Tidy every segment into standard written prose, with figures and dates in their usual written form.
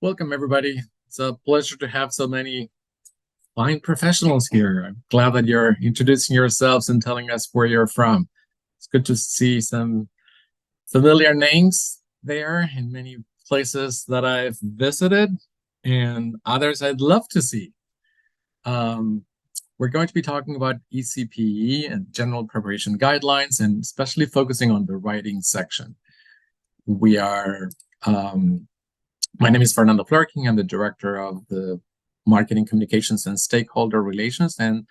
Welcome, everybody. It's a pleasure to have so many fine professionals here. I'm glad that you're introducing yourselves and telling us where you're from. It's good to see some familiar names there in many places that I've visited and others I'd love to see. We're going to be talking about ECPE and general preparation guidelines, and especially focusing on the writing section. My name is Fernando Flurking. I'm the director of the Marketing Communications and Stakeholder Relations, and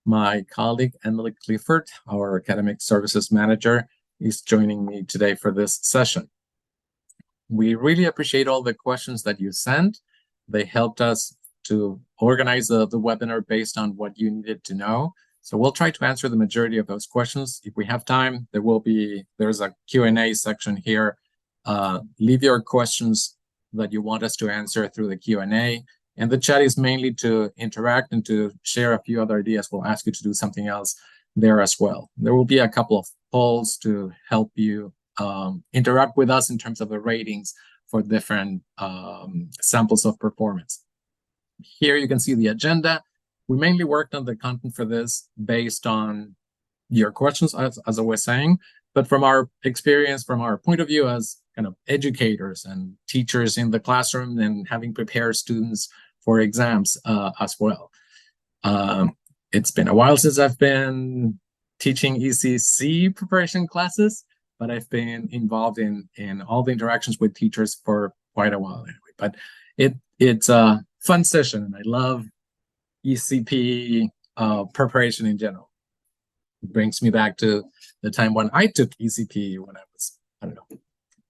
my colleague Emily Clifford, our Academic Services Manager, is joining me today for this session. We really appreciate all the questions that you sent. They helped us to organize the webinar based on what you needed to know. So we'll try to answer the majority of those questions. If we have time, there's a Q&A section here. Leave your questions that you want us to answer through the Q&A. And the chat is mainly to interact and to share a few other ideas. We'll ask you to do something else there as well. There will be a couple of polls to help you interact with us in terms of the ratings for different samples of performance. Here you can see the agenda. We mainly worked on the content for this based on your questions, as I was saying, but from our experience, from our point of view as kind of educators and teachers in the classroom and having prepared students for exams as well. It's been a while since I've been teaching ECC preparation classes, but I've been involved in all the interactions with teachers for quite a while anyway. But it's a fun session, and I love ECP preparation in general. It brings me back to the time when I took ECP when I was, I don't know,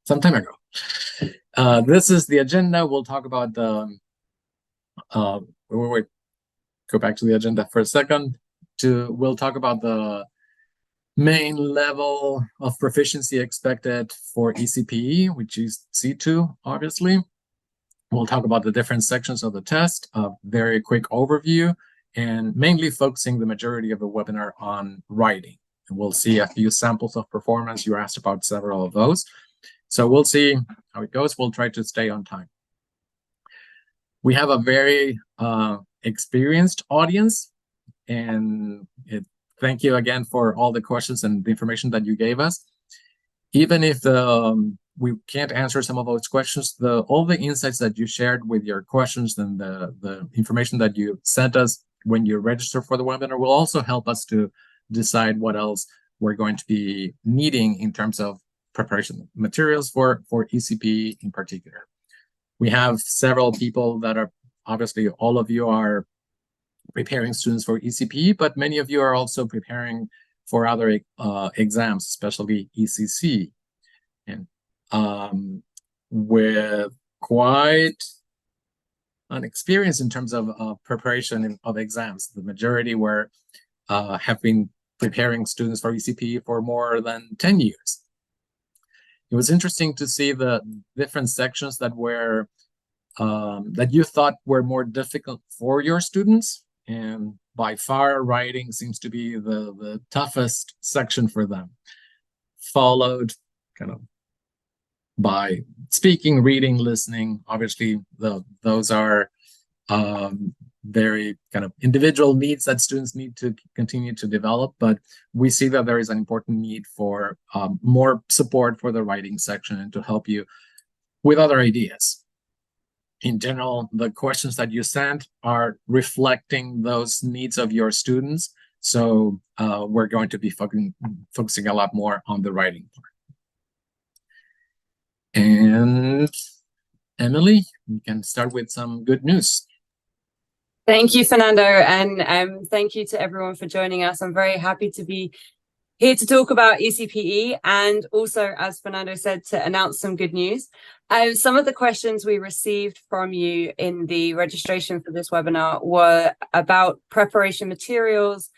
some time ago. This is the agenda. We'll talk about the, wait, go back to the agenda for a second. We'll talk about the main level of proficiency expected for ECPE, which is C2, obviously. We'll talk about the different sections of the test, a very quick overview, and mainly focusing the majority of the webinar on writing. And we'll see a few samples of performance. You asked about several of those. So we'll see how it goes. We'll try to stay on time. We have a very experienced audience, and thank you again for all the questions and the information that you gave us. Even if we can't answer some of those questions, all the insights that you shared with your questions and the information that you sent us when you register for the webinar will also help us to decide what else we're going to be needing in terms of preparation materials for ECP in particular. We have several people that are, obviously all of you are preparing students for ECP, but many of you are also preparing for other exams, especially ECC. And with quite an experience in terms of preparation of exams. The majority have been preparing students for ECP for more than 10 years. It was interesting to see the different sections that you thought were more difficult for your students, and by far writing seems to be the toughest section for them, followed kind of by speaking, reading, listening. Obviously, those are very kind of individual needs that students need to continue to develop, but we see that there is an important need for more support for the writing section and to help you with other ideas. In general, the questions that you sent are reflecting those needs of your students, so we're going to be focusing a lot more on the writing part. And Emily, you can start with some good news. Thank you, Fernando, and thank you to everyone for joining us. I'm very happy to be here to talk about ECPE and also, as Fernando said, to announce some good news. Some of the questions we received from you in the registration for this webinar were about preparation materials,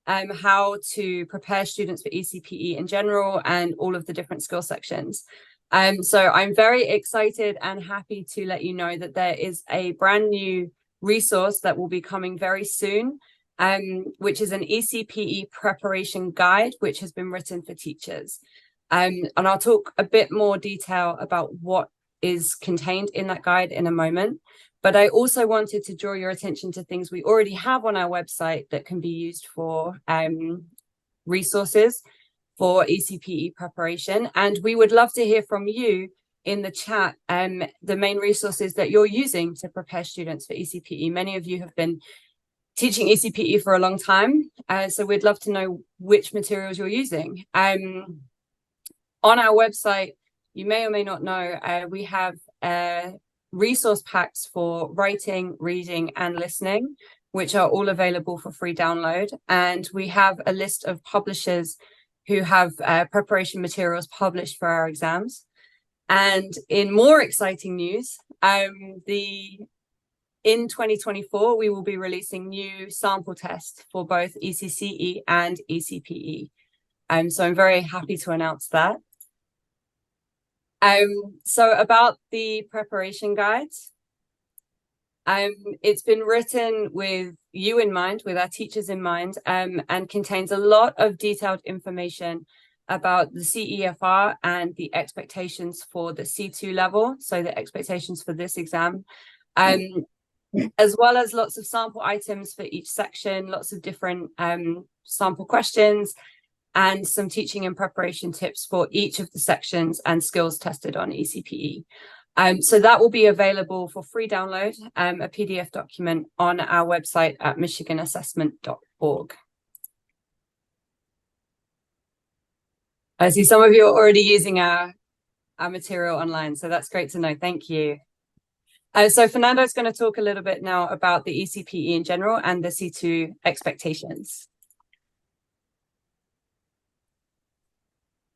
how to prepare students for ECPE in general, and all of the different skill sections. So I'm very excited and happy to let you know that there is a brand new resource that will be coming very soon, which is an ECPE preparation guide, which has been written for teachers. And I'll talk a bit more detail about what is contained in that guide in a moment. But I also wanted to draw your attention to things we already have on our website that can be used for resources for ECPE preparation. And we would love to hear from you in the chat the main resources that you're using to prepare students for ECPE. Many of you have been teaching ECPE for a long time, so we'd love to know which materials you're using. On our website, you may or may not know, we have resource packs for writing, reading, and listening, which are all available for free download. And we have a list of publishers who have preparation materials published for our exams. And in more exciting news, in 2024, we will be releasing new sample tests for both ECCE and ECPE. So I'm very happy to announce that. So about the preparation guides, it's been written with you in mind, with our teachers in mind, and contains a lot of detailed information about the CEFR and the expectations for the C2 level, so the expectations for this exam, as well as lots of sample items for each section, lots of different sample questions, and some teaching and preparation tips for each of the sections and skills tested on ECPE. So that will be available for free download, a PDF document on our website at michiganassessment.org. I see some of you are already using our material online, so that's great to know. Thank you. So Fernando is going to talk a little bit now about the ECPE in general and the C2 expectations.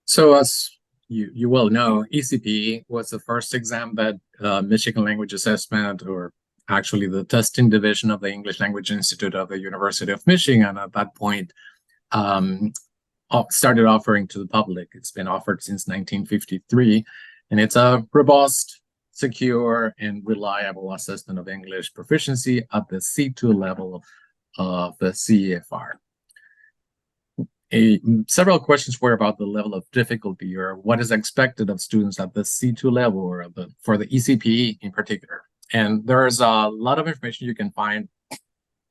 So as you well know, ECPE was the first exam that Michigan Language Assessment, or actually the testing division of the English Language Institute of the University of Michigan at that point, started offering to the public. It's been offered since 1953, and it's a robust, secure, and reliable assessment of English proficiency at the C2 level of the CEFR. Several questions were about the level of difficulty, or what is expected of students at the C2 level, or for the ECPE in particular. And there's a lot of information you can find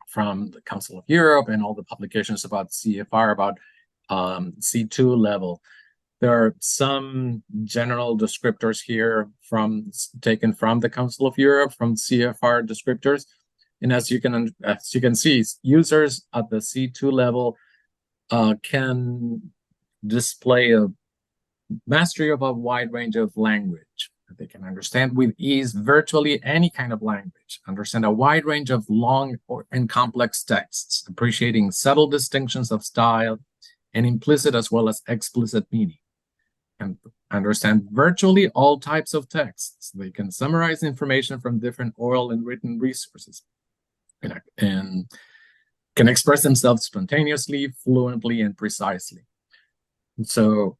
from the Council of Europe and all the publications about CEFR, about C2 level. There are some general descriptors here taken from the Council of Europe, from CEFR descriptors. And as you can see, users at the C2 level can display a mastery of a wide range of language. They can understand with ease virtually any kind of language, understand a wide range of long and complex texts, appreciating subtle distinctions of style and implicit as well as explicit meaning, and understand virtually all types of texts. They can summarize information from different oral and written resources, and can express themselves spontaneously, fluently, and precisely. And so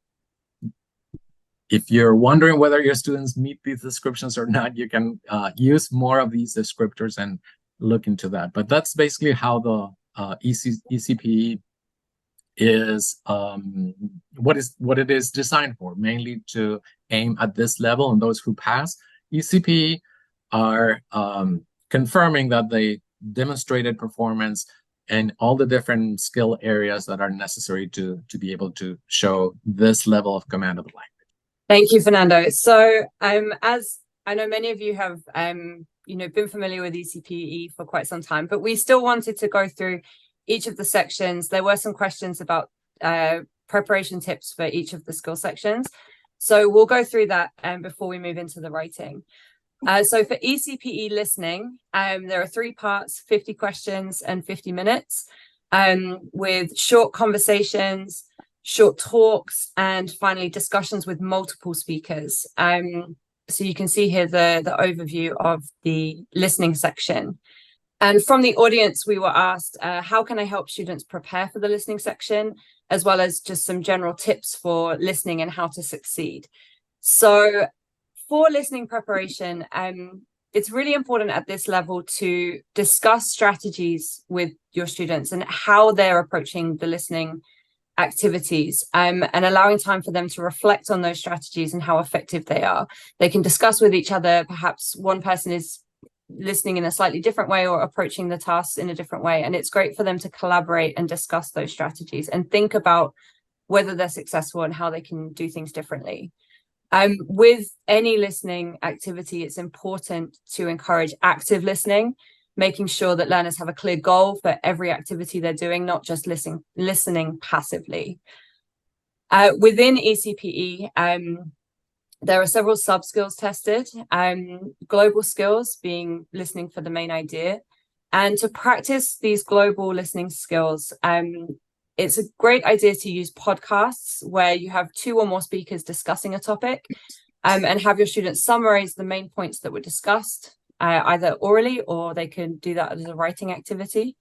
if you're wondering whether your students meet these descriptions or not, you can use more of these descriptors and look into that. But that's basically how the ECPE is, what it is designed for, mainly to aim at this level, and those who pass ECPE are confirming that they demonstrated performance in all the different skill areas that are necessary to be able to show this level of command of language. Thank you, Fernando. So as I know many of you have been familiar with ECPE for quite some time, but we still wanted to go through each of the sections. There were some questions about preparation tips for each of the skill sections. So we'll go through that before we move into the writing. So for ECPE listening, there are 3 parts, 50 questions and 50 minutes, with short conversations, short talks, and finally discussions with multiple speakers. So you can see here the overview of the listening section. And from the audience, we were asked, how can I help students prepare for the listening section, as well as just some general tips for listening and how to succeed. So for listening preparation, it's really important at this level to discuss strategies with your students and how they're approaching the listening activities and allowing time for them to reflect on those strategies and how effective they are. They can discuss with each other. Perhaps one person is listening in a slightly different way or approaching the tasks in a different way. And it's great for them to collaborate and discuss those strategies and think about whether they're successful and how they can do things differently. With any listening activity, it's important to encourage active listening, making sure that learners have a clear goal for every activity they're doing, not just listening passively. Within ECPE, there are several sub-skills tested, global skills being listening for the main idea. And to practice these global listening skills, it's a great idea to use podcasts where you have 2 or more speakers discussing a topic, and have your students summarize the main points that were discussed, either orally or they can do that as a writing activity.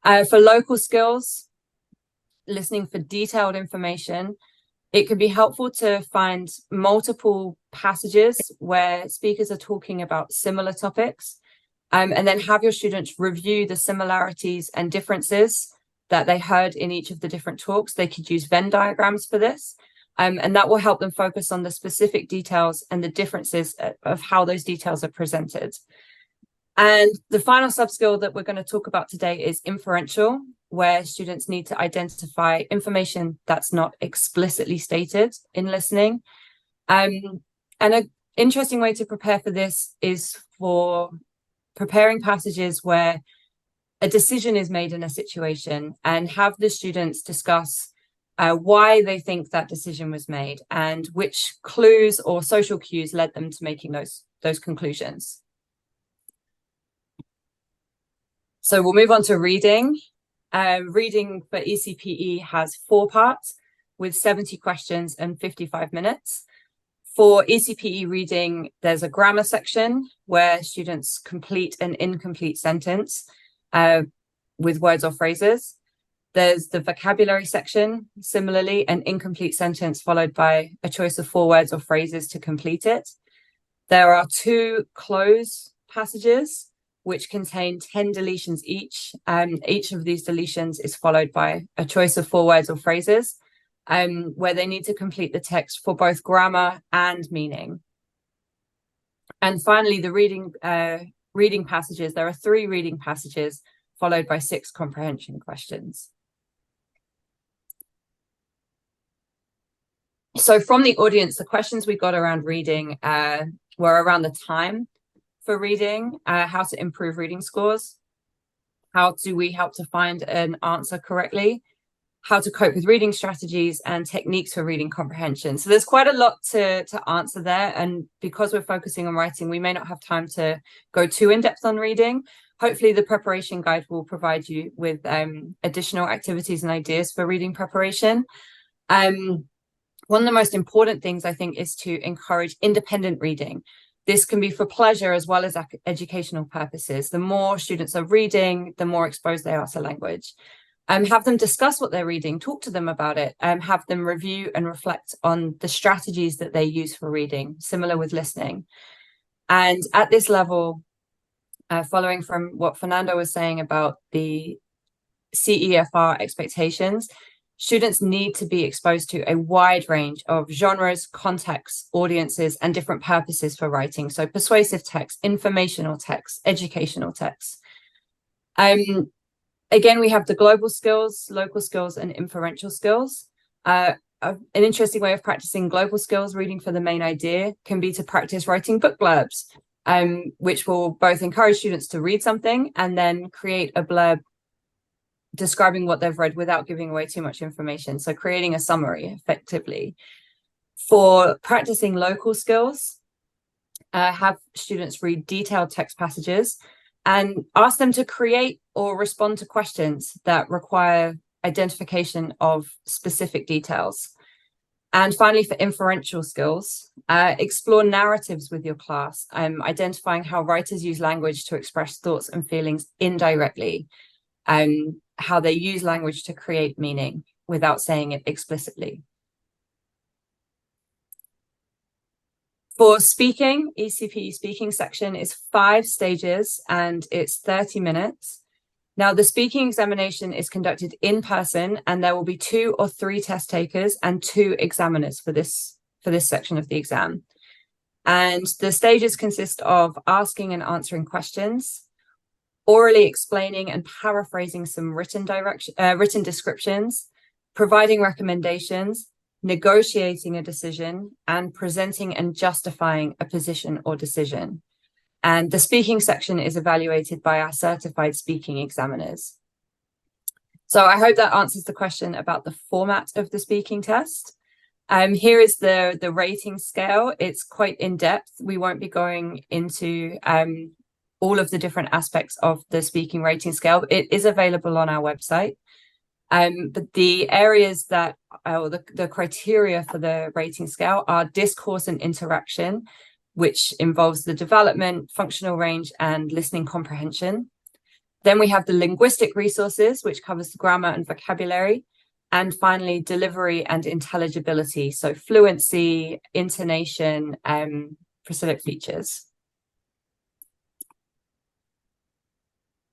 For local skills, listening for detailed information, it can be helpful to find multiple passages where speakers are talking about similar topics, and then have your students review the similarities and differences that they heard in each of the different talks. They could use Venn diagrams for this, and that will help them focus on the specific details and the differences of how those details are presented. And the final sub-skill that we're going to talk about today is inferential, where students need to identify information that's not explicitly stated in listening. And an interesting way to prepare for this is for preparing passages where a decision is made in a situation, and have the students discuss why they think that decision was made and which clues or social cues led them to making those conclusions. So we'll move on to reading. Reading for ECPE has 4 parts with 70 questions and 55 minutes. For ECPE reading, there's a grammar section where students complete an incomplete sentence with words or phrases. There's the vocabulary section, similarly, an incomplete sentence followed by a choice of 4 words or phrases to complete it. There are 2 close passages which contain 10 deletions each. Each of these deletions is followed by a choice of 4 words or phrases, where they need to complete the text for both grammar and meaning. And finally, the reading passages. There are 3 reading passages followed by 6 comprehension questions. So from the audience, the questions we got around reading were around the time for reading, how to improve reading scores, how do we help to find an answer correctly, how to cope with reading strategies, and techniques for reading comprehension. So there's quite a lot to answer there. And because we're focusing on writing, we may not have time to go too in-depth on reading. Hopefully the preparation guide will provide you with additional activities and ideas for reading preparation. One of the most important things, I think, is to encourage independent reading. This can be for pleasure as well as educational purposes. The more students are reading, the more exposed they are to language. Have them discuss what they're reading, talk to them about it, have them review and reflect on the strategies that they use for reading, similar with listening. And at this level, following from what Fernando was saying about the CEFR expectations, students need to be exposed to a wide range of genres, contexts, audiences, and different purposes for writing. So persuasive text, informational text, educational text. Again, we have the global skills, local skills, and inferential skills. An interesting way of practicing global skills, reading for the main idea, can be to practice writing book blurbs, which will both encourage students to read something and then create a blurb describing what they've read without giving away too much information. So creating a summary effectively. For practicing local skills, have students read detailed text passages and ask them to create or respond to questions that require identification of specific details. And finally, for inferential skills, explore narratives with your class, identifying how writers use language to express thoughts and feelings indirectly, how they use language to create meaning without saying it explicitly. For speaking, ECPE speaking section is 5 stages and it's 30 minutes. Now, the speaking examination is conducted in person, and there will be 2 or 3 test takers and 2 examiners for this section of the exam. And the stages consist of asking and answering questions, orally explaining and paraphrasing some written descriptions, providing recommendations, negotiating a decision, and presenting and justifying a position or decision. And the speaking section is evaluated by our certified speaking examiners. So I hope that answers the question about the format of the speaking test. Here is the rating scale. It's quite in-depth. We won't be going into all of the different aspects of the speaking rating scale. It is available on our website. But the areas that, or the criteria for the rating scale are discourse and interaction, which involves the development, functional range, and listening comprehension. Then we have the linguistic resources, which covers the grammar and vocabulary. And finally, delivery and intelligibility, so fluency, intonation, prosodic features.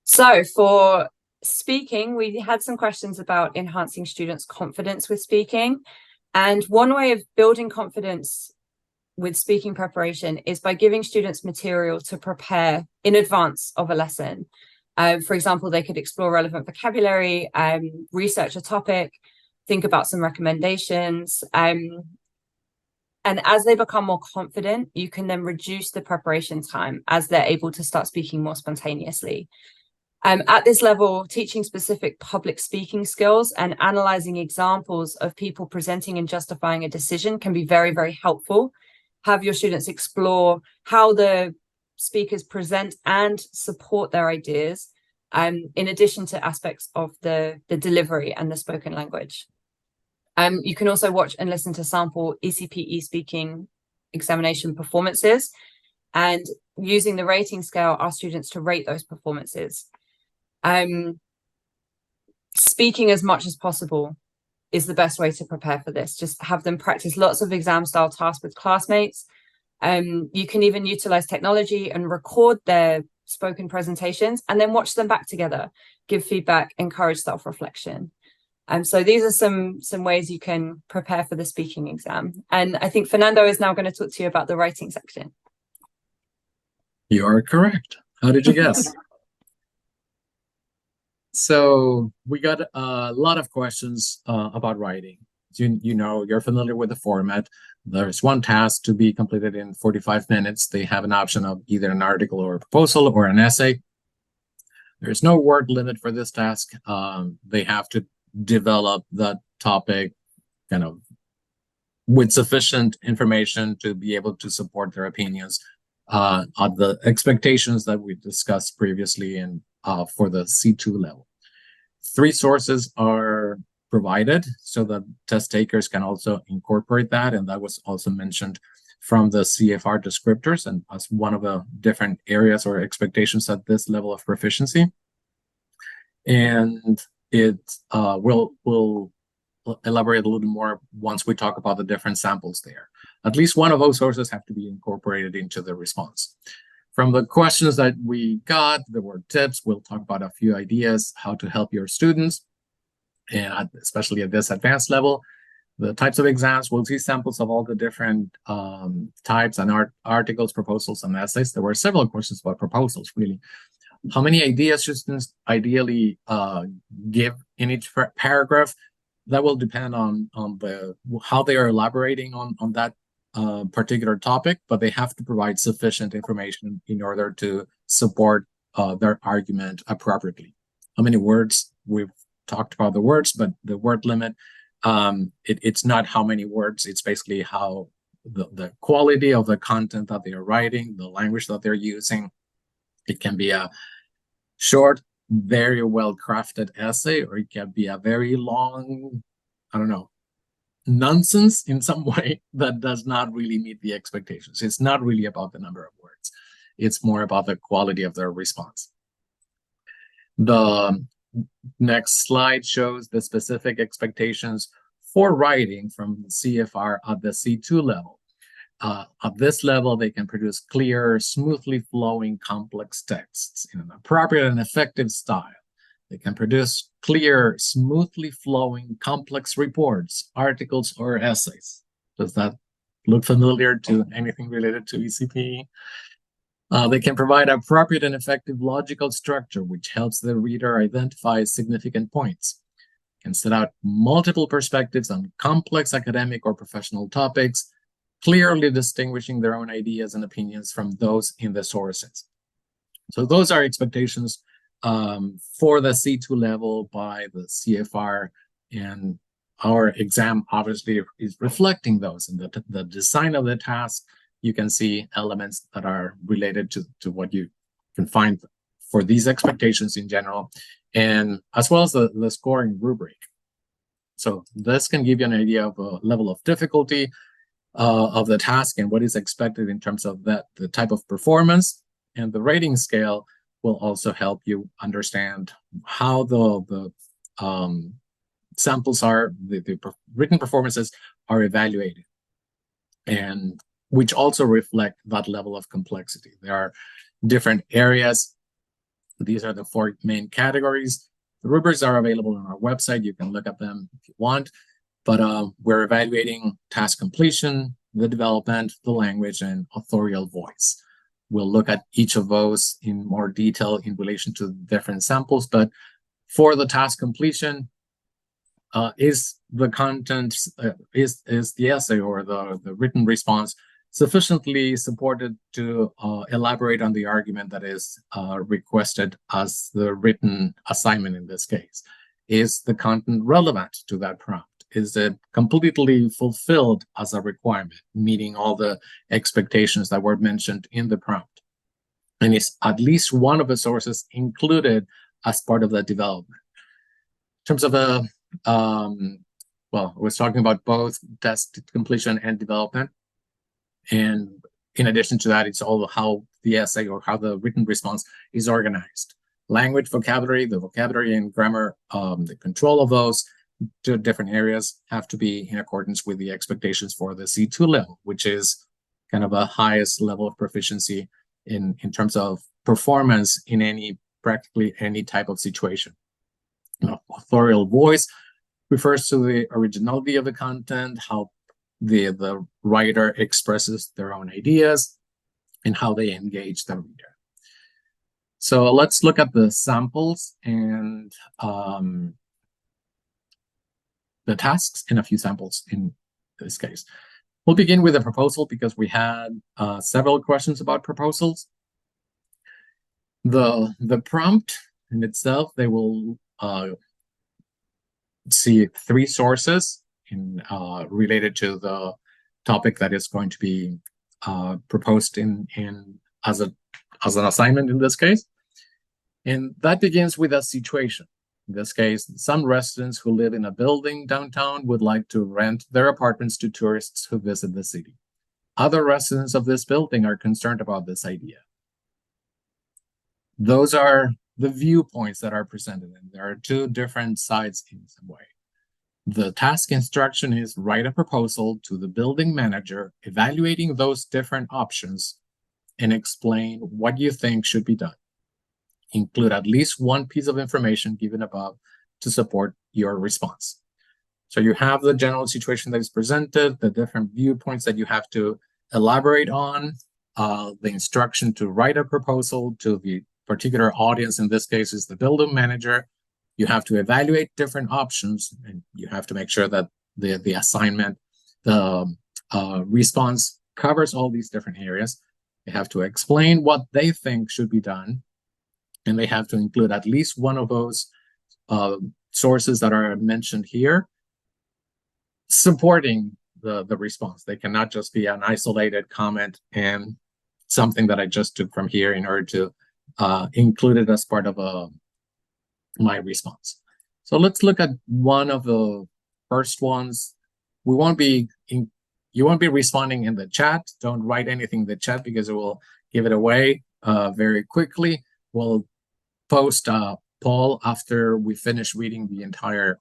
So for speaking, we had some questions about enhancing students' confidence with speaking. And one way of building confidence with speaking preparation is by giving students material to prepare in advance of a lesson. For example, they could explore relevant vocabulary, research a topic, think about some recommendations. And as they become more confident, you can then reduce the preparation time as they're able to start speaking more spontaneously. At this level, teaching specific public speaking skills and analyzing examples of people presenting and justifying a decision can be very, very helpful. Have your students explore how the speakers present and support their ideas, in addition to aspects of the delivery and the spoken language. You can also watch and listen to sample ECPE speaking examination performances, and using the rating scale, ask students to rate those performances. Speaking as much as possible is the best way to prepare for this. Just have them practice lots of exam style tasks with classmates. You can even utilize technology and record their spoken presentations and then watch them back together, give feedback, encourage self-reflection. So these are some ways you can prepare for the speaking exam. And I think Fernando is now going to talk to you about the writing section. You are correct. How did you guess? So we got a lot of questions about writing. You know, you're familiar with the format. There's one task to be completed in 45 minutes. They have an option of either an article or a proposal or an essay. There's no word limit for this task. They have to develop that topic kind of with sufficient information to be able to support their opinions on the expectations that we discussed previously and for the C2 level. 3 sources are provided so that test takers can also incorporate that, and that was also mentioned from the CFR descriptors and as one of the different areas or expectations at this level of proficiency. And it we'll elaborate a little more once we talk about the different samples there. At least one of those sources have to be incorporated into the response. From the questions that we got, there were tips. We'll talk about a few ideas how to help your students, and especially at this advanced level. The types of exams, we'll see samples of all the different types and articles, proposals, and essays. There were several questions about proposals, really. How many ideas should students ideally give in each paragraph? That will depend on how they are elaborating on that particular topic, but they have to provide sufficient information in order to support their argument appropriately. How many words? We've talked about the words, but the word limit, it's not how many words, it's basically how the quality of the content that they are writing, the language that they're using. It can be a short, very well-crafted essay, or it can be a very long, I don't know, nonsense in some way that does not really meet the expectations. It's not really about the number of words. It's more about the quality of their response. The next slide shows the specific expectations for writing from CFR at the C2 level. At this level, they can produce clear, smoothly flowing, complex texts in an appropriate and effective style. They can produce clear, smoothly flowing, complex reports, articles, or essays. Does that look familiar to anything related to ECPE? They can provide appropriate and effective logical structure, which helps the reader identify significant points. Can set out multiple perspectives on complex academic or professional topics, clearly distinguishing their own ideas and opinions from those in the sources. So those are expectations for the C2 level by the CFR, and our exam obviously is reflecting those. In the design of the task, you can see elements that are related to what you can find for these expectations in general, and as well as the scoring rubric. So this can give you an idea of a level of difficulty of the task and what is expected in terms of the type of performance. And the rating scale will also help you understand how the samples are, the written performances are evaluated, and which also reflect that level of complexity. There are different areas. These are the 4 main categories. The rubrics are available on our website. You can look at them if you want, but we're evaluating task completion, the development, the language, and authorial voice. We'll look at each of those in more detail in relation to different samples, but for the task completion, is the content, is the essay or the written response sufficiently supported to elaborate on the argument that is requested as the written assignment in this case? Is the content relevant to that prompt? Is it completely fulfilled as a requirement, meeting all the expectations that were mentioned in the prompt? And is at least one of the sources included as part of the development? In terms of well, I was talking about both task completion and development. And in addition to that, it's all how the essay or how the written response is organized. Language, vocabulary, the vocabulary and grammar, the control of those to different areas have to be in accordance with the expectations for the C2 level, which is kind of a highest level of proficiency in terms of performance in practically any type of situation. Authorial voice refers to the originality of the content, how the writer expresses their own ideas, and how they engage the reader. So let's look at the samples and the tasks and a few samples in this case. We'll begin with a proposal because we had several questions about proposals. The prompt in itself, they will see 3 sources related to the topic that is going to be proposed as an assignment in this case. And that begins with a situation. In this case, some residents who live in a building downtown would like to rent their apartments to tourists who visit the city. Other residents of this building are concerned about this idea. Those are the viewpoints that are presented, and there are 2 different sides in some way. The task instruction is write a proposal to the building manager, evaluating those different options and explain what you think should be done. Include at least one piece of information given above to support your response. So you have the general situation that is presented, the different viewpoints that you have to elaborate on, the instruction to write a proposal to the particular audience, in this case is the building manager. You have to evaluate different options, and you have to make sure that the assignment, the response covers all these different areas. They have to explain what they think should be done, and they have to include at least one of those sources that are mentioned here, supporting the response. They cannot just be an isolated comment and something that I just took from here in order to include it as part of my response. So let's look at one of the first ones. You won't be responding in the chat. Don't write anything in the chat because it will give it away very quickly. We'll post a poll after we finish reading the entire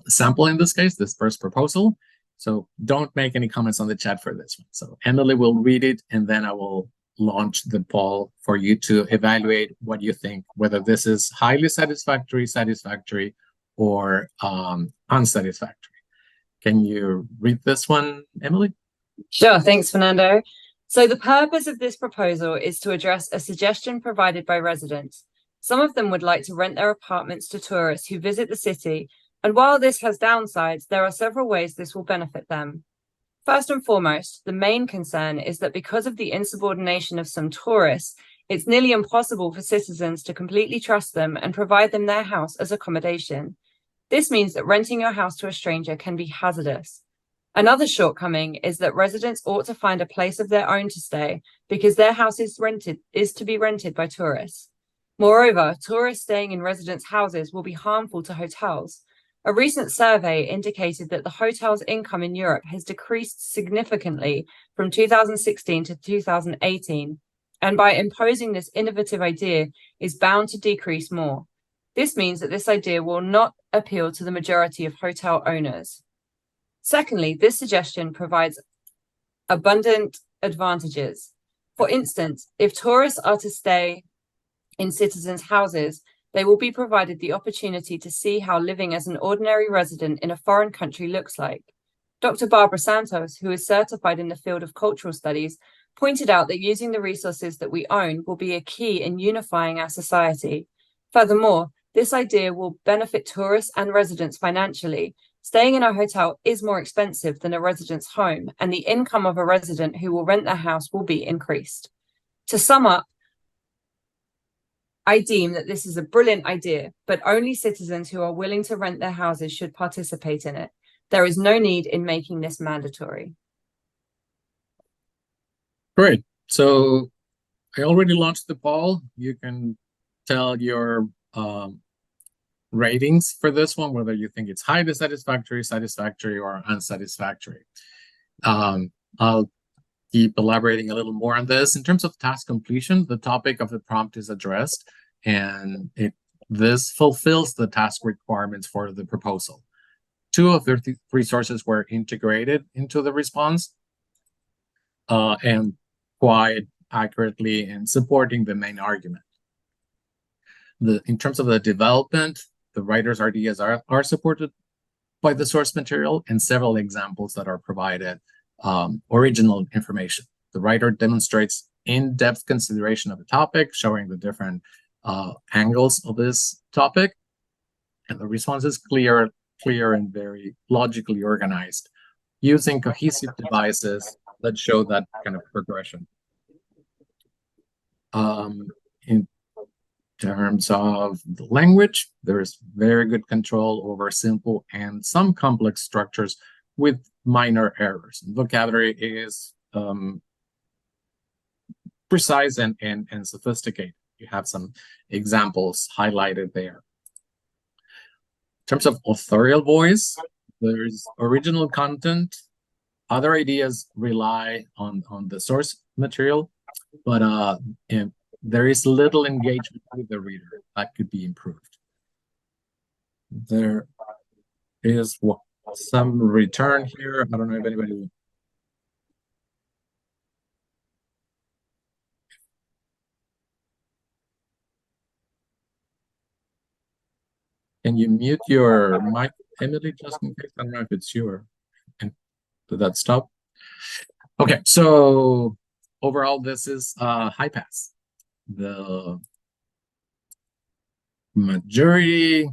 sample, in this case, this first proposal. So don't make any comments on the chat for this one. So Emily will read it, and then I will launch the poll for you to evaluate what you think, whether this is highly satisfactory, satisfactory, or unsatisfactory. Can you read this one, Emily? Sure, thanks, Fernando. So the purpose of this proposal is to address a suggestion provided by residents. Some of them would like to rent their apartments to tourists who visit the city, and while this has downsides, there are several ways this will benefit them. First and foremost, the main concern is that because of the insubordination of some tourists, it's nearly impossible for citizens to completely trust them and provide them their house as accommodation. This means that renting your house to a stranger can be hazardous. Another shortcoming is that residents ought to find a place of their own to stay because their house is to be rented by tourists. Moreover, tourists staying in residents' houses will be harmful to hotels. A recent survey indicated that the hotel's income in Europe has decreased significantly from 2016 to 2018, and by imposing this innovative idea is bound to decrease more. This means that this idea will not appeal to the majority of hotel owners. Secondly, this suggestion provides abundant advantages. For instance, if tourists are to stay in citizens' houses, they will be provided the opportunity to see how living as an ordinary resident in a foreign country looks like. Dr. Barbara Santos, who is certified in the field of cultural studies, pointed out that using the resources that we own will be a key in unifying our society. Furthermore, this idea will benefit tourists and residents financially. Staying in a hotel is more expensive than a resident's home, and the income of a resident who will rent their house will be increased. To sum up, I deem that this is a brilliant idea, but only citizens who are willing to rent their houses should participate in it. There is no need in making this mandatory. Great. So I already launched the poll. You can tell your ratings for this one, whether you think it's highly satisfactory, satisfactory, or unsatisfactory. I'll keep elaborating a little more on this. In terms of task completion, the topic of the prompt is addressed, and this fulfills the task requirements for the proposal. 2 of the resources were integrated into the response, and quite accurately in supporting the main argument. In terms of the development, the writer's ideas are supported by the source material and several examples that are provided original information. The writer demonstrates in-depth consideration of the topic, showing the different angles of this topic, and the response is clear and very logically organized, using cohesive devices that show that kind of progression. In terms of the language, there is very good control over simple and some complex structures with minor errors. Vocabulary is precise and sophisticated. You have some examples highlighted there. In terms of authorial voice, there's original content. Other ideas rely on the source material, but there is little engagement with the reader that could be improved. There is some return here. I don't know if anybody. Can you mute your mic, Emily, just in case? I don't know if it's your. And did that stop? Okay, so overall, this is high pass. The majority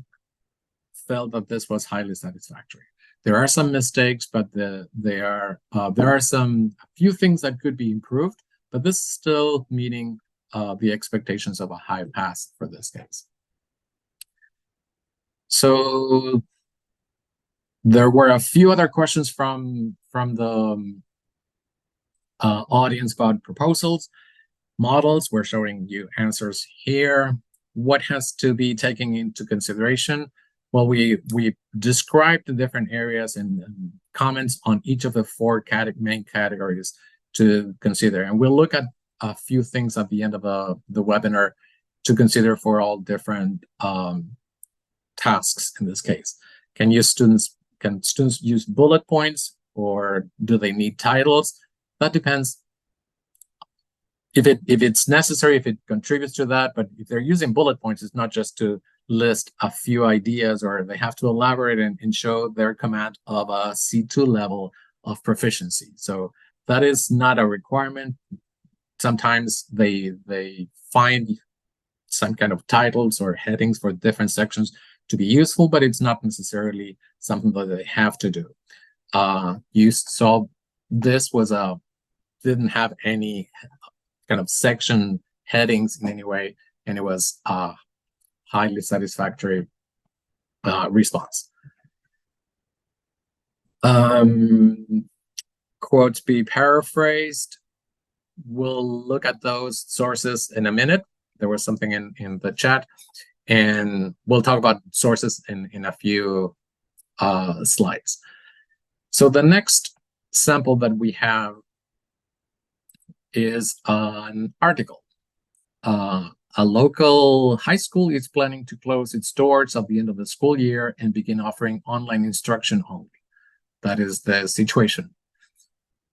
felt that this was highly satisfactory. There are some mistakes, but there are a few things that could be improved, but this is still meeting the expectations of a high pass for this case. So there were a few other questions from the audience about proposals. Models, we're showing you answers here. What has to be taken into consideration? Well, we described the different areas and comments on each of the 4 main categories to consider. And we'll look at a few things at the end of the webinar to consider for all different tasks in this case. Can students use bullet points, or do they need titles? That depends if it's necessary, if it contributes to that. But if they're using bullet points, it's not just to list a few ideas, or they have to elaborate and show their command of a C2 level of proficiency. So that is not a requirement. Sometimes they find some kind of titles or headings for different sections to be useful, but it's not necessarily something that they have to do. You saw this was didn't have any kind of section headings in any way, and it was a highly satisfactory response. Quotes be paraphrased. We'll look at those sources in a minute. There was something in the chat, and we'll talk about sources in a few slides. So the next sample that we have is an article. A local high school is planning to close its doors at the end of the school year and begin offering online instruction only. That is the situation.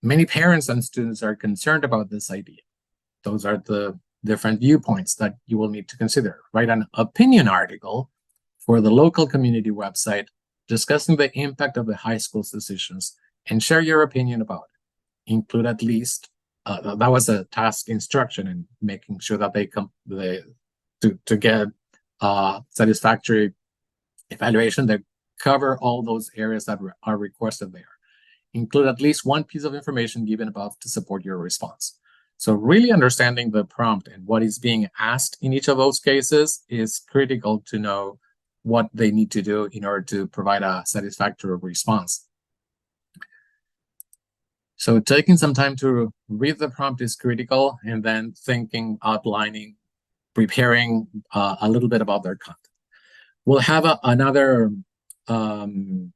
Many parents and students are concerned about this idea. Those are the different viewpoints that you will need to consider. Write an opinion article for the local community website discussing the impact of the high school's decisions and share your opinion about it. Include at least, that was a task instruction, and making sure that they come to get satisfactory evaluation that cover all those areas that are requested there. Include at least one piece of information given above to support your response. So really understanding the prompt and what is being asked in each of those cases is critical to know what they need to do in order to provide a satisfactory response. So taking some time to read the prompt is critical, and then thinking, outlining, preparing a little bit about their content. We'll have another poll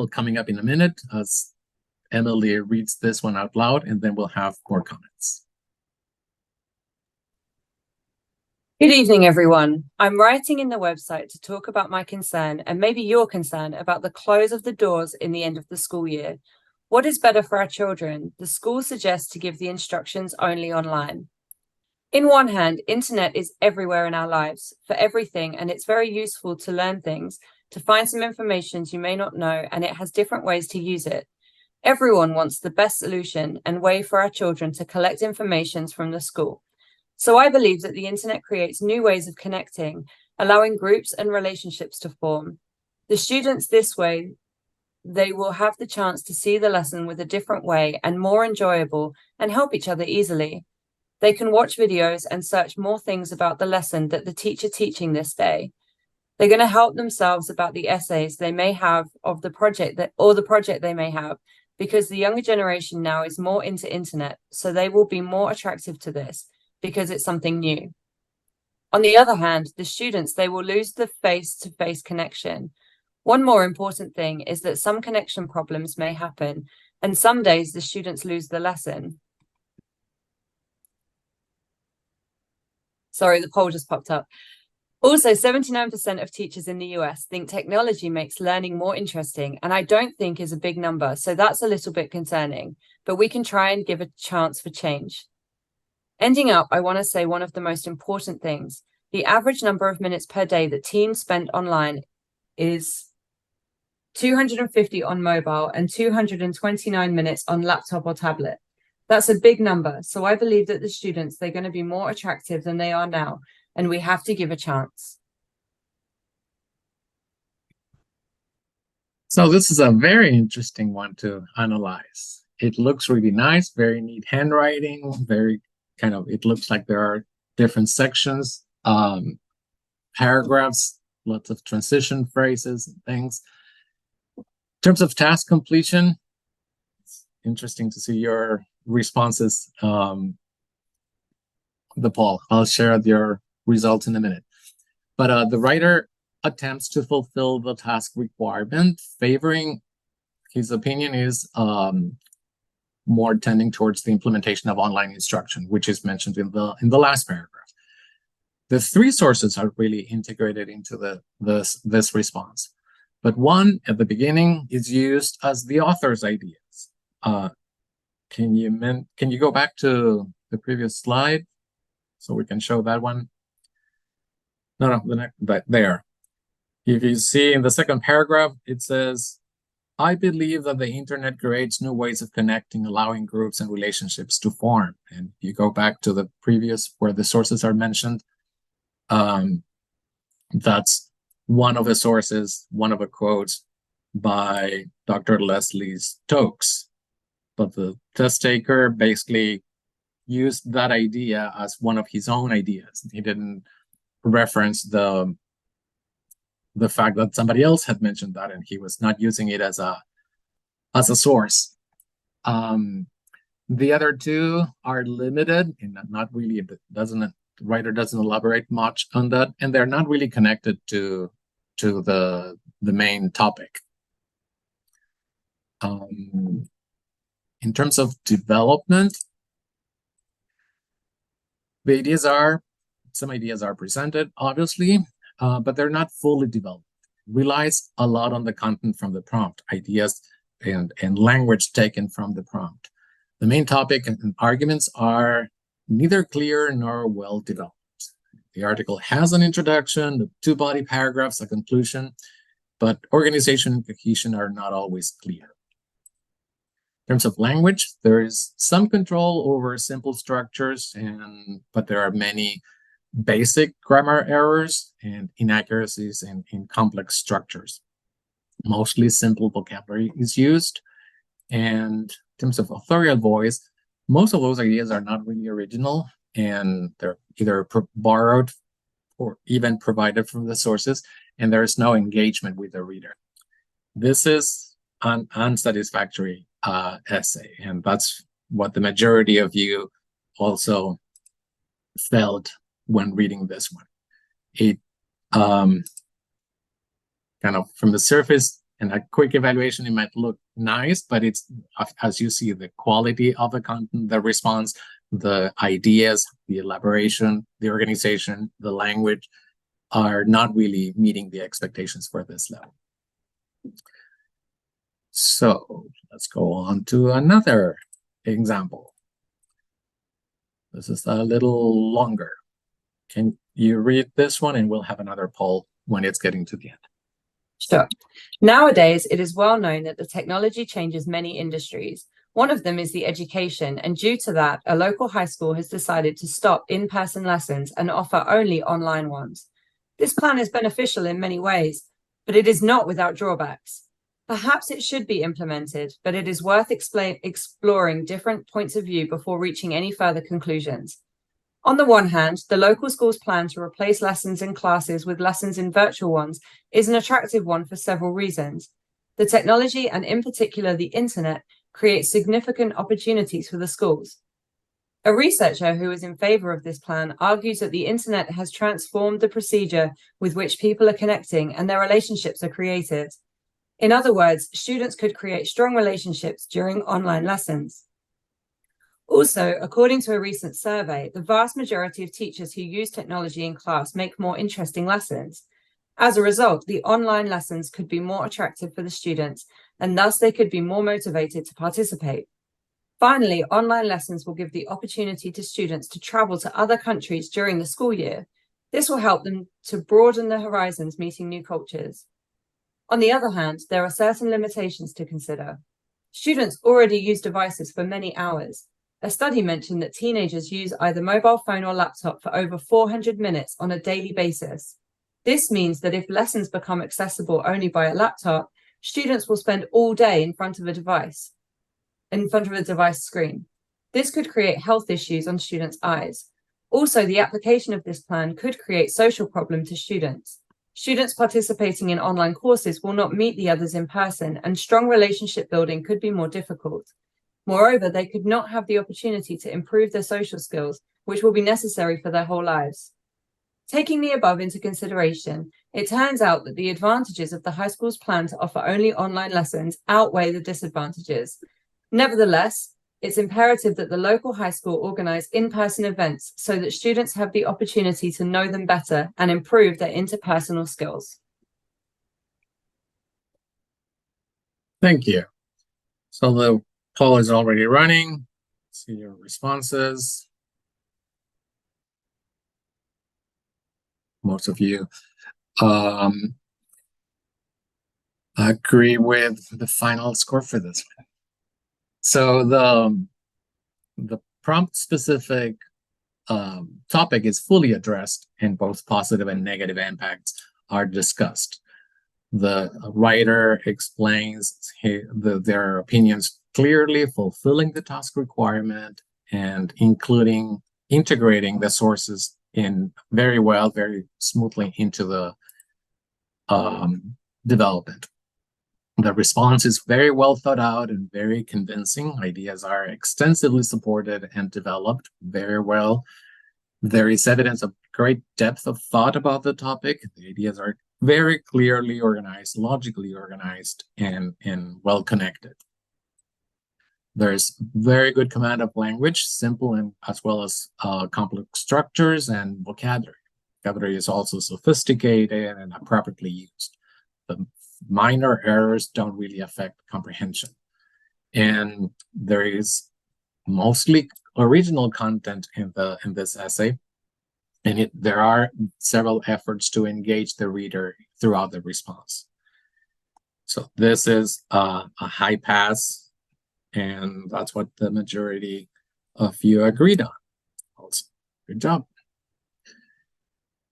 coming up in a minute as Emily reads this one out loud, and then we'll have more comments. Good evening, everyone. I'm writing in the website to talk about my concern, and maybe your concern, about the close of the doors in the end of the school year. What is better for our children? The school suggests to give the instructions only online. In one hand, internet is everywhere in our lives, for everything, and it's very useful to learn things, to find some information you may not know, and it has different ways to use it. Everyone wants the best solution and way for our children to collect information from the school. So I believe that the internet creates new ways of connecting, allowing groups and relationships to form. The students this way, they will have the chance to see the lesson with a different way and more enjoyable, and help each other easily. They can watch videos and search more things about the lesson that the teacher teaching this day. They're going to help themselves about the essays they may have of the project or the project they may have, because the younger generation now is more into internet, so they will be more attractive to this because it's something new. On the other hand, the students, they will lose the face-to-face connection. One more important thing is that some connection problems may happen, and some days the students lose the lesson. Sorry, the poll just popped up. Also, 79% of teachers in the US think technology makes learning more interesting, and I don't think is a big number, so that's a little bit concerning, but we can try and give a chance for change. Ending up, I want to say one of the most important things. The average number of minutes per day that teens spend online is 250 on mobile and 229 minutes on laptop or tablet. That's a big number, so I believe that the students, they're going to be more attractive than they are now, and we have to give a chance. So this is a very interesting one to analyze. It looks really nice, very neat handwriting, very kind of, it looks like there are different sections, paragraphs, lots of transition phrases and things. In terms of task completion, it's interesting to see your responses. The poll, I'll share your results in a minute. But the writer attempts to fulfill the task requirement, favoring, his opinion is more tending towards the implementation of online instruction, which is mentioned in the last paragraph. The three sources are really integrated into this response, but one at the beginning is used as the author's ideas. Can you go back to the previous slide, so we can show that one. No, the next, but there. If you see in the second paragraph, it says, I believe that the internet creates new ways of connecting, allowing groups and relationships to form. And you go back to the previous where the sources are mentioned. That's one of the sources, one of the quotes by Dr. Leslie Stokes. But the test taker basically used that idea as one of his own ideas. He didn't reference the fact that somebody else had mentioned that, and he was not using it as a source. The other two are limited and not really, the writer doesn't elaborate much on that, and they're not really connected to the main topic. In terms of development, some ideas are presented, obviously, but they're not fully developed. It relies a lot on the content from the prompt, ideas and language taken from the prompt. The main topic and arguments are neither clear nor well developed. The article has an introduction, the two body paragraphs, a conclusion, but organization and cohesion are not always clear. In terms of language, there is some control over simple structures, but there are many basic grammar errors and inaccuracies in complex structures. Mostly simple vocabulary is used. And in terms of authorial voice, most of those ideas are not really original, and they're either borrowed or even provided from the sources, and there is no engagement with the reader. This is an unsatisfactory essay, and that's what the majority of you also felt when reading this one. It kind of from the surface and a quick evaluation, it might look nice, but it's, as you see, the quality of the content, the response, the ideas, the elaboration, the organization, the language are not really meeting the expectations for this level. So let's go on to another example. This is a little longer. Can you read this one, and we'll have another poll when it's getting to the end. Sure. Nowadays, it is well known that the technology changes many industries. One of them is the education, and due to that, a local high school has decided to stop in-person lessons and offer only online ones. This plan is beneficial in many ways, but it is not without drawbacks. Perhaps it should be implemented, but it is worth exploring different points of view before reaching any further conclusions. On the one hand, the local school's plan to replace lessons in classes with lessons in virtual ones is an attractive one for several reasons. The technology, and in particular the internet, creates significant opportunities for the schools. A researcher who is in favor of this plan argues that the internet has transformed the procedure with which people are connecting and their relationships are created. In other words, students could create strong relationships during online lessons. Also, according to a recent survey, the vast majority of teachers who use technology in class make more interesting lessons. As a result, the online lessons could be more attractive for the students, and thus they could be more motivated to participate. Finally, online lessons will give the opportunity to students to travel to other countries during the school year. This will help them to broaden their horizons, meeting new cultures. On the other hand, there are certain limitations to consider. Students already use devices for many hours. A study mentioned that teenagers use either mobile phone or laptop for over 400 minutes on a daily basis. This means that if lessons become accessible only by a laptop, students will spend all day in front of a device screen. This could create health issues on students' eyes. Also, the application of this plan could create social problems to students. Students participating in online courses will not meet the others in person, and strong relationship building could be more difficult. Moreover, they could not have the opportunity to improve their social skills, which will be necessary for their whole lives. Taking the above into consideration, it turns out that the advantages of the high school's plan to offer only online lessons outweigh the disadvantages. Nevertheless, it's imperative that the local high school organize in-person events so that students have the opportunity to know them better and improve their interpersonal skills. Thank you. So the poll is already running. See your responses. most of you agree with the final score for this one. So the prompt specific topic is fully addressed, and both positive and negative impacts are discussed. The writer explains their opinions clearly, fulfilling the task requirement, and integrating the sources very smoothly into the development. The response is very well thought out and very convincing. Ideas are extensively supported and developed very well. There is evidence of great depth of thought about the topic. The ideas are very clearly organized, logically organized, and well connected. There's very good command of language, simple and as well as complex structures and vocabulary. Vocabulary is also sophisticated and appropriately used. The minor errors don't really affect comprehension. And there is mostly original content in this essay, and there are several efforts to engage the reader throughout the response. So this is a high pass, and that's what the majority of you agreed on. Also, good job.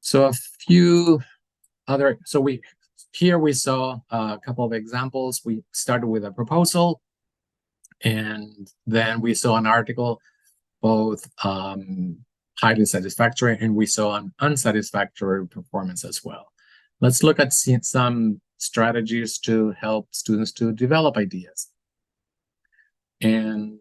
So a few other, here we saw a couple of examples. We started with a proposal, and then we saw an article, both highly satisfactory, and we saw an unsatisfactory performance as well. Let's look at some strategies to help students to develop ideas. And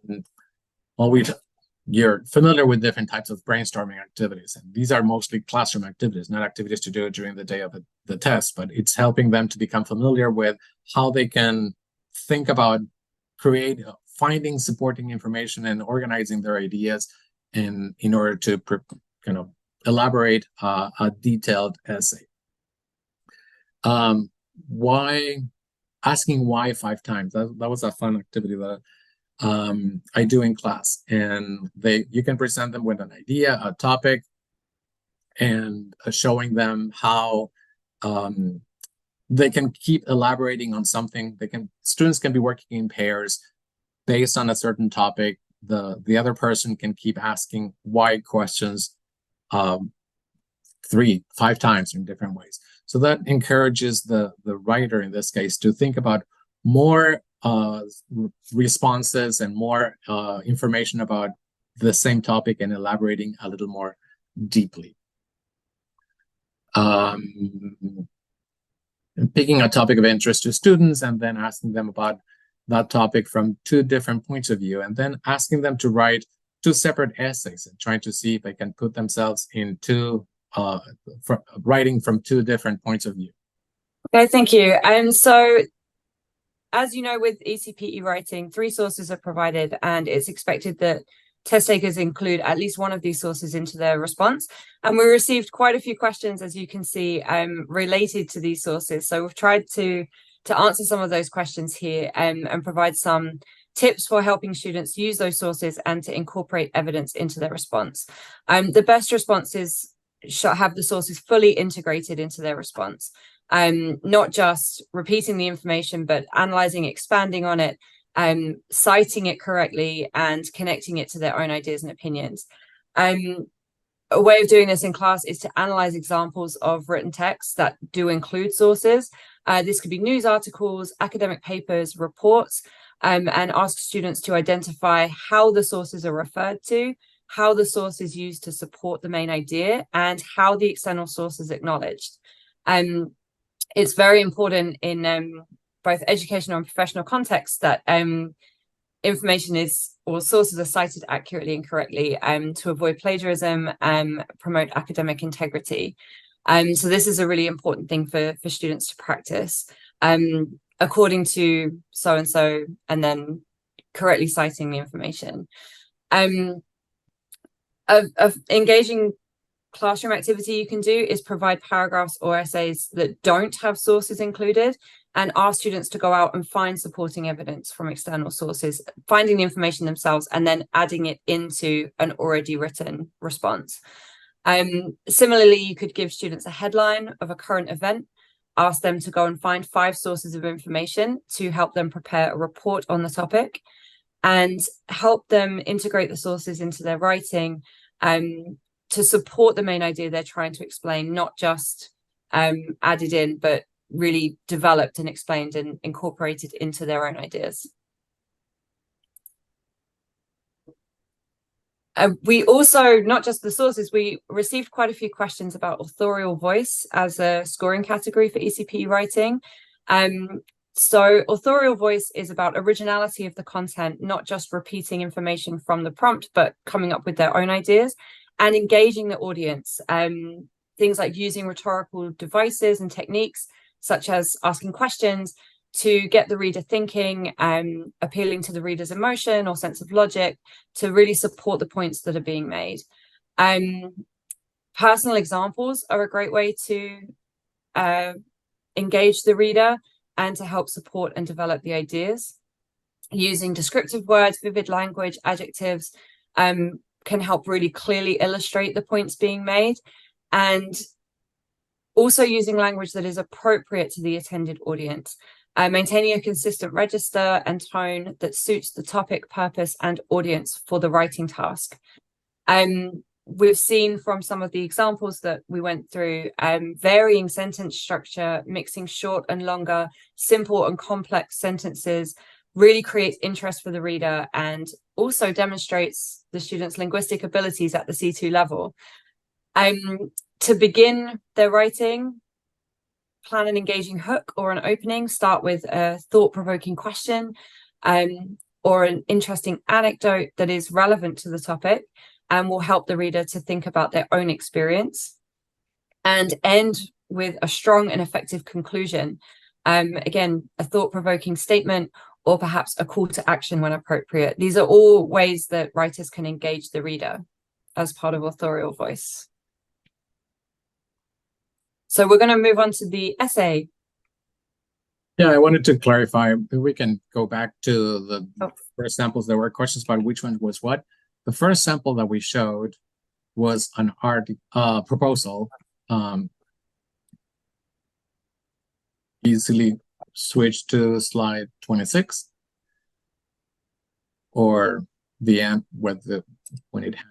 you're familiar with different types of brainstorming activities, and these are mostly classroom activities, not activities to do during the day of the test, but it's helping them to become familiar with how they can think about finding supporting information and organizing their ideas in order to elaborate a detailed essay. Asking why 5 times, that was a fun activity that I do in class, and you can present them with an idea, a topic, and showing them how they can keep elaborating on something. Students can be working in pairs based on a certain topic. The other person can keep asking why questions 3, 5 times in different ways. So that encourages the writer in this case to think about more responses and more information about the same topic and elaborating a little more deeply. Picking a topic of interest to students and then asking them about that topic from 2 different points of view, and then asking them to write 2 separate essays and trying to see if they can put themselves in writing from 2 different points of view. Okay, thank you. So as you know, with ECPE writing, 3 sources are provided, and it's expected that test takers include at least one of these sources into their response. And we received quite a few questions, as you can see, related to these sources. So we've tried to answer some of those questions here and provide some tips for helping students use those sources and to incorporate evidence into their response. The best responses should have the sources fully integrated into their response. Not just repeating the information, but analyzing, expanding on it, citing it correctly, and connecting it to their own ideas and opinions. A way of doing this in class is to analyze examples of written texts that do include sources. This could be news articles, academic papers, reports, and ask students to identify how the sources are referred to, how the source is used to support the main idea, and how the external source is acknowledged. It's very important in both educational and professional contexts that information or sources are cited accurately and correctly to avoid plagiarism and promote academic integrity. So this is a really important thing for students to practice, according to so-and-so, and then correctly citing the information. Engaging classroom activity you can do is provide paragraphs or essays that don't have sources included, and ask students to go out and find supporting evidence from external sources, finding the information themselves, and then adding it into an already written response. Similarly, you could give students a headline of a current event, ask them to go and find 5 sources of information to help them prepare a report on the topic, and help them integrate the sources into their writing to support the main idea they're trying to explain, not just added in, but really developed and explained and incorporated into their own ideas. We also, not just the sources, we received quite a few questions about authorial voice as a scoring category for ECPE writing. So authorial voice is about originality of the content, not just repeating information from the prompt, but coming up with their own ideas and engaging the audience. Things like using rhetorical devices and techniques, such as asking questions to get the reader thinking, appealing to the reader's emotion or sense of logic to really support the points that are being made. Personal examples are a great way to engage the reader and to help support and develop the ideas. Using descriptive words, vivid language, adjectives can help really clearly illustrate the points being made, and also using language that is appropriate to the attended audience. Maintaining a consistent register and tone that suits the topic, purpose, and audience for the writing task. We've seen from some of the examples that we went through, varying sentence structure, mixing short and longer, simple and complex sentences really creates interest for the reader and also demonstrates the student's linguistic abilities at the C2 level. To begin their writing, plan an engaging hook or an opening. Start with a thought-provoking question or an interesting anecdote that is relevant to the topic and will help the reader to think about their own experience, and end with a strong and effective conclusion. Again, a thought-provoking statement or perhaps a call to action when appropriate. These are all ways that writers can engage the reader as part of authorial voice. So we're going to move on to the essay. Yeah, I wanted to clarify. We can go back to the first samples. There were questions about which one was what. The first sample that we showed was an proposal. Easily switch to slide 26 or the end with the when it had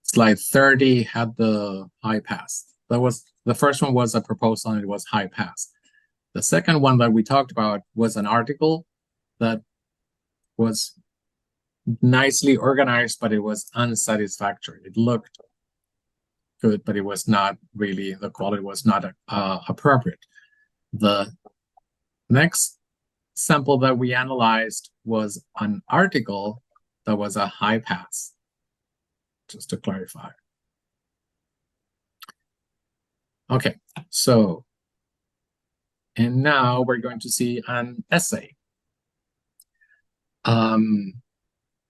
slide 30 had the high pass. That was the first one was a proposal and it was high pass. The second one that we talked about was an article that was nicely organized, but it was unsatisfactory. It looked good, but it was not really, the quality was not appropriate. The next sample that we analyzed was an article that was a high pass, just to clarify. Okay, so, and now we're going to see an essay.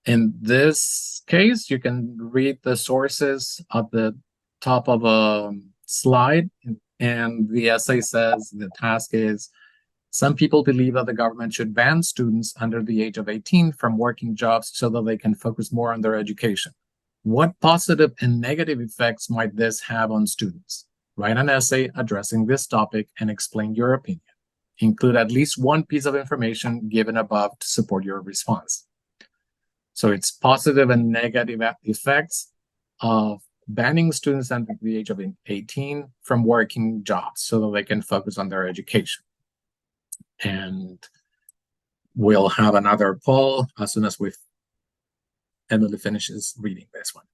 In this case, you can read the sources at the top of a slide, and the essay says the task is, some people believe that the government should ban students under the age of 18 from working jobs so that they can focus more on their education. What positive and negative effects might this have on students? Write an essay addressing this topic and explain your opinion. Include at least one piece of information given above to support your response. So it's positive and negative effects of banning students under the age of 18 from working jobs so that they can focus on their education. And we'll have another poll as soon as Emily finishes reading this one.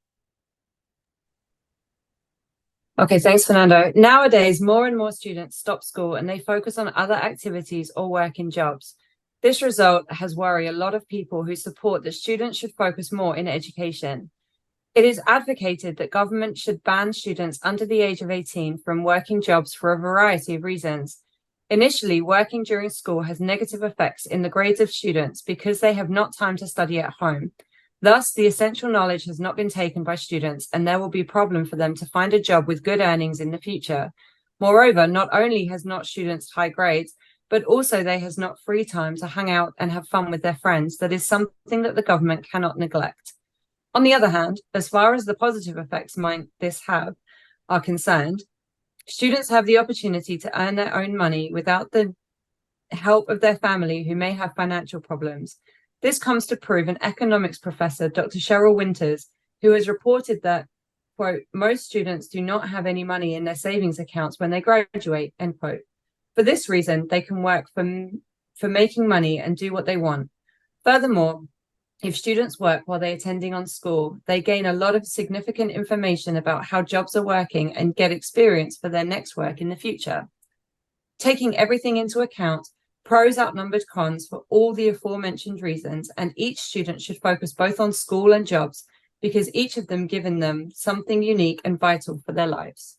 Okay, thanks, Fernando. Nowadays, more and more students stop school and they focus on other activities or work in jobs. This result has worried a lot of people who support that students should focus more in education. It is advocated that government should ban students under the age of 18 from working jobs for a variety of reasons. Initially, working during school has negative effects in the grades of students because they have not time to study at home. Thus, the essential knowledge has not been taken by students, and there will be a problem for them to find a job with good earnings in the future. Moreover, not only has not students high grades, but also they has not free time to hang out and have fun with their friends. That is something that the government cannot neglect. On the other hand, as far as the positive effects this have are concerned, students have the opportunity to earn their own money without the help of their family who may have financial problems. This comes to prove an economics professor, Dr. Cheryl Winters, who has reported that, quote, most students do not have any money in their savings accounts when they graduate, end quote. For this reason, they can work for making money and do what they want. Furthermore, if students work while they're attending on school, they gain a lot of significant information about how jobs are working and get experience for their next work in the future. Taking everything into account, pros outnumbered cons for all the aforementioned reasons, and each student should focus both on school and jobs because each of them given them something unique and vital for their lives.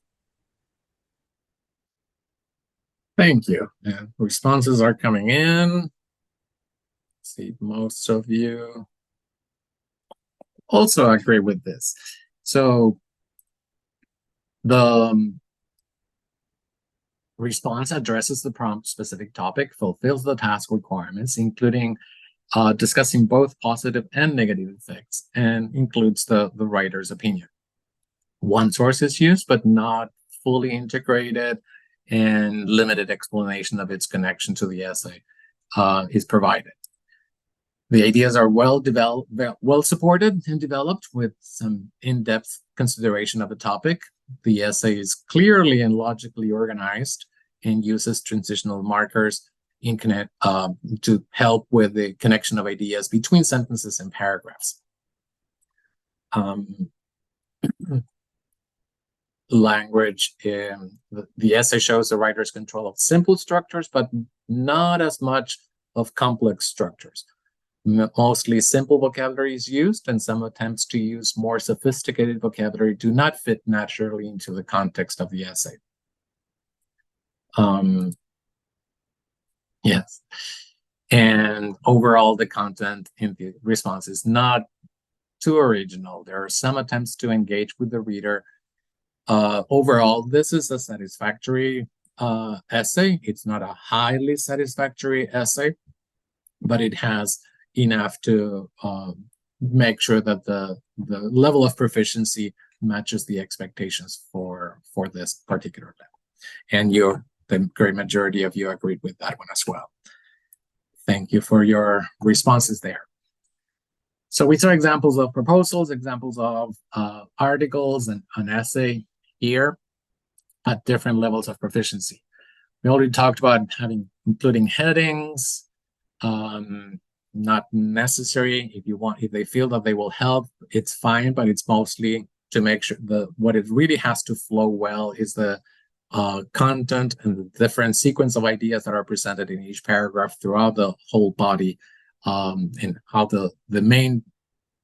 Thank you. And responses are coming in. See, most of you also agree with this. So the response addresses the prompt-specific topic, fulfills the task requirements, including discussing both positive and negative effects, and includes the writer's opinion. One source is used, but not fully integrated, and limited explanation of its connection to the essay is provided. The ideas are well supported and developed with some in-depth consideration of the topic. The essay is clearly and logically organized and uses transitional markers in to help with the connection of ideas between sentences and paragraphs. Language, the essay shows the writer's control of simple structures, but not as much of complex structures. Mostly simple vocabulary is used, and some attempts to use more sophisticated vocabulary do not fit naturally into the context of the essay. Yes. And overall, the content in the response is not too original. There are some attempts to engage with the reader. Overall, this is a satisfactory essay. It's not a highly satisfactory essay, but it has enough to make sure that the level of proficiency matches the expectations for this particular level. And the great majority of you agreed with that one as well. Thank you for your responses there. So we saw examples of proposals, examples of articles, and an essay here at different levels of proficiency. We already talked about including headings, not necessary. If they feel that they will help, it's fine, but it's mostly to make sure what it really has to flow well is the content and the different sequence of ideas that are presented in each paragraph throughout the whole body, and how the main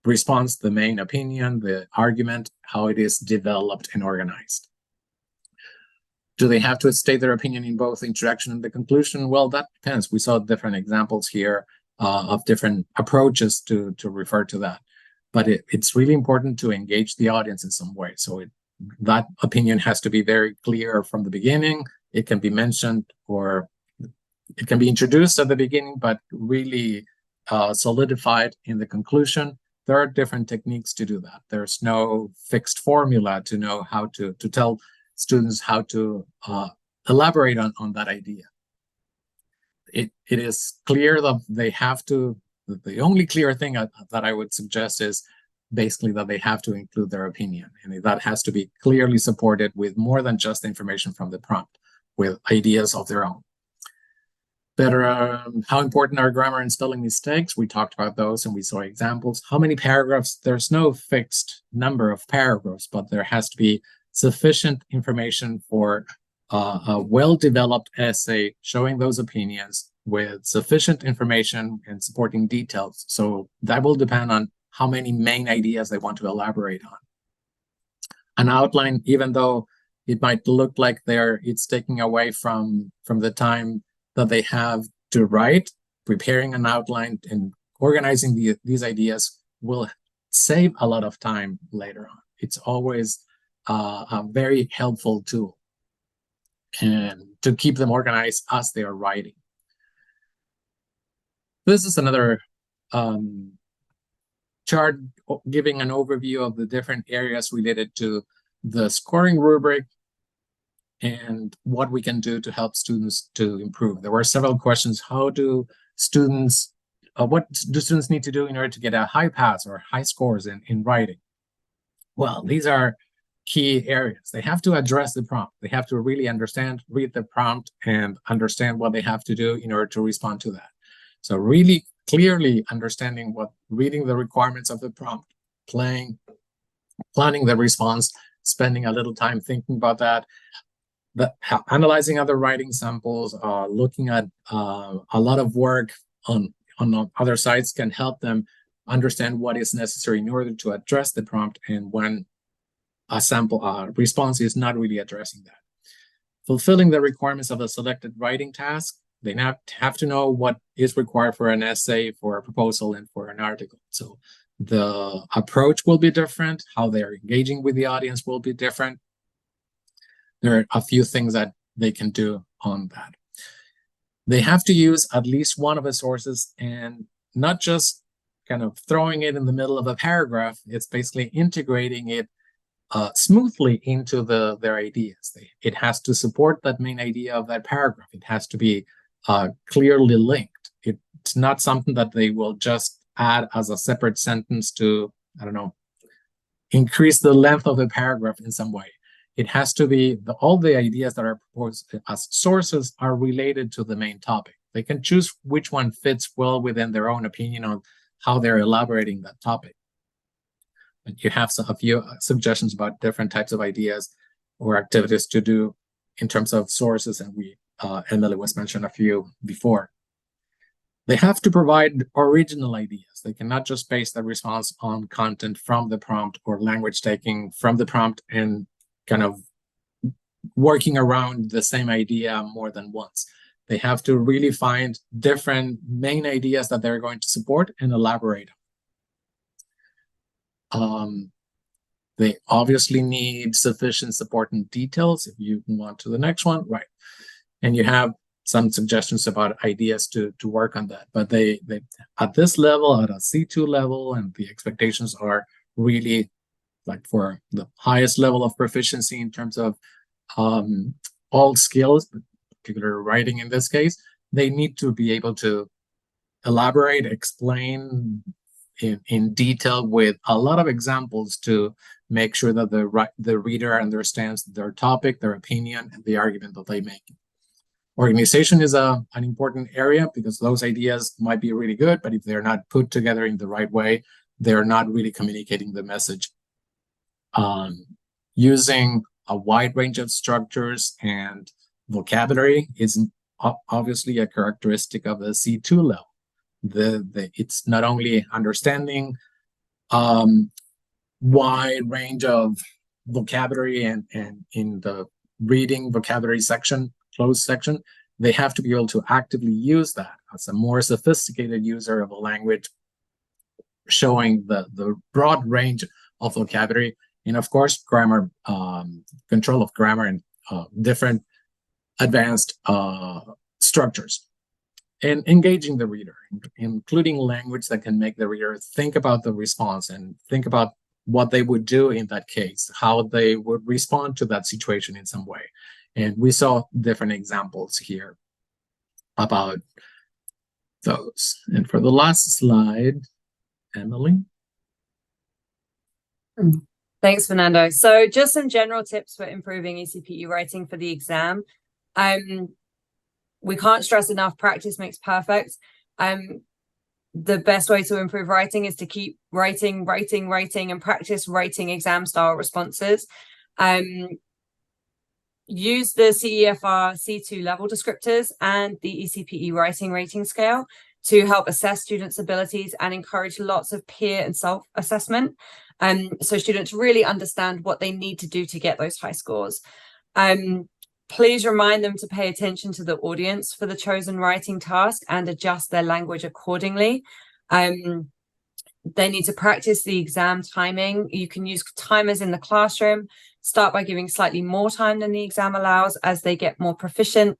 response, the main opinion, the argument, how it is developed and organized. Do they have to state their opinion in both the introduction and the conclusion? Well, that depends. We saw different examples here of different approaches to refer to that. But it's really important to engage the audience in some way. So that opinion has to be very clear from the beginning. It can be mentioned, or it can be introduced at the beginning, but really solidified in the conclusion. There are different techniques to do that. There's no fixed formula to know how to tell students how to elaborate on that idea. It is clear that they have to, the only clear thing that I would suggest is basically that they have to include their opinion, and that has to be clearly supported with more than just information from the prompt, with ideas of their own. How important are grammar and spelling mistakes? We talked about those and we saw examples. How many paragraphs? There's no fixed number of paragraphs, but there has to be sufficient information for a well-developed essay showing those opinions with sufficient information and supporting details. So that will depend on how many main ideas they want to elaborate on. An outline, even though it might look like it's taking away from the time that they have to write, preparing an outline and organizing these ideas will save a lot of time later on. It's always a very helpful tool, and to keep them organized as they are writing. chart giving an overview of the different areas related to the scoring rubric and what we can do to help students to improve. There were several questions. How do students, what do students need to do in order to get a high pass or high scores in writing? Well, these are key areas. They have to address the prompt. They have to really read the prompt and understand what they have to do in order to respond to that. So really clearly understanding reading the requirements of the prompt, planning the response, spending a little time thinking about that, analyzing other writing samples, looking at a lot of work on other sites can help them understand what is necessary in order to address the prompt and when a sample response is not really addressing that. Fulfilling the requirements of a selected writing task, they have to know what is required for an essay, for a proposal, and for an article. So the approach will be different. How they're engaging with the audience will be different. There are a few things that they can do on that. They have to use at least one of the sources and not just kind of throwing it in the middle of a paragraph. It's basically integrating it smoothly into their ideas. It has to support that main idea of that paragraph. It has to be clearly linked. It's not something that they will just add as a separate sentence to, I don't know, increase the length of the paragraph in some way. It has to be all the ideas that are proposed as sources are related to the main topic. They can choose which one fits well within their own opinion on how they're elaborating that topic. But you have a few suggestions about different types of ideas or activities to do in terms of sources, and Emily was mentioned a few before. They have to provide original ideas. They cannot just base their response on content from the prompt or language taking from the prompt and kind of working around the same idea more than once. They have to really find different main ideas that they're going to support and elaborate on. They obviously need sufficient support and details. If you move on to the next one, right. And you have some suggestions about ideas to work on that. But they at this level, at a C2 level, and the expectations are really like for the highest level of proficiency in terms of all skills, particular writing in this case, they need to be able to elaborate, explain in detail with a lot of examples to make sure that the reader understands their topic, their opinion, and the argument that they make. Organization is an important area because those ideas might be really good, but if they're not put together in the right way, they're not really communicating the message. Using a wide range of structures and vocabulary is obviously a characteristic of the C2 level. It's not only understanding wide range of vocabulary and in the reading vocabulary section, closed section, they have to be able to actively use that as a more sophisticated user of a language, showing the broad range of vocabulary. And of course, grammar, control of grammar and different advanced structures. And engaging the reader, including language that can make the reader think about the response and think about what they would do in that case, how they would respond to that situation in some way. And we saw different examples here about those. And for the last slide, Emily. Thanks, Fernando. So just some general tips for improving ECPE writing for the exam. We can't stress enough, practice makes perfect. The best way to improve writing is to keep writing and practice writing exam style responses. Use the CEFR C2 level descriptors and the ECPE writing rating scale to help assess students' abilities and encourage lots of peer and self-assessment. So students really understand what they need to do to get those high scores. Please remind them to pay attention to the audience for the chosen writing task and adjust their language accordingly. They need to practice the exam timing. You can use timers in the classroom. Start by giving slightly more time than the exam allows. As they get more proficient,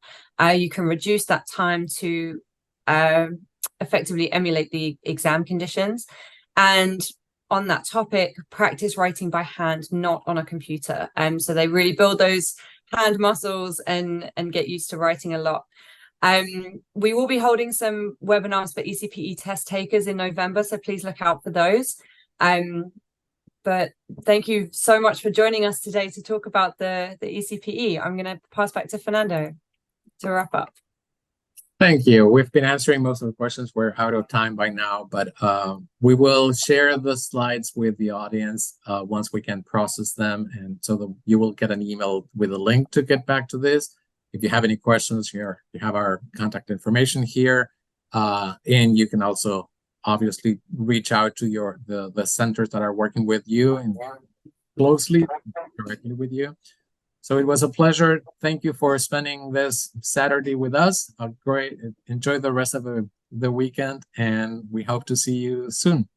you can reduce that time to effectively emulate the exam conditions. And on that topic, practice writing by hand, not on a computer. So they really build those hand muscles and get used to writing a lot. We will be holding some webinars for ECPE test takers in November, so please look out for those. But thank you so much for joining us today to talk about the ECPE. I'm going to pass back to Fernando to wrap up. Thank you. We've been answering most of the questions. We're out of time by now, but we will share the slides with the audience once we can process them. And so you will get an email with a link to get back to this. If you have any questions here, you have our contact information here. And you can also obviously reach out to the centers that are working with you and closely directly with you. So it was a pleasure. Thank you for spending this Saturday with us. Enjoy the rest of the weekend, and we hope to see you soon.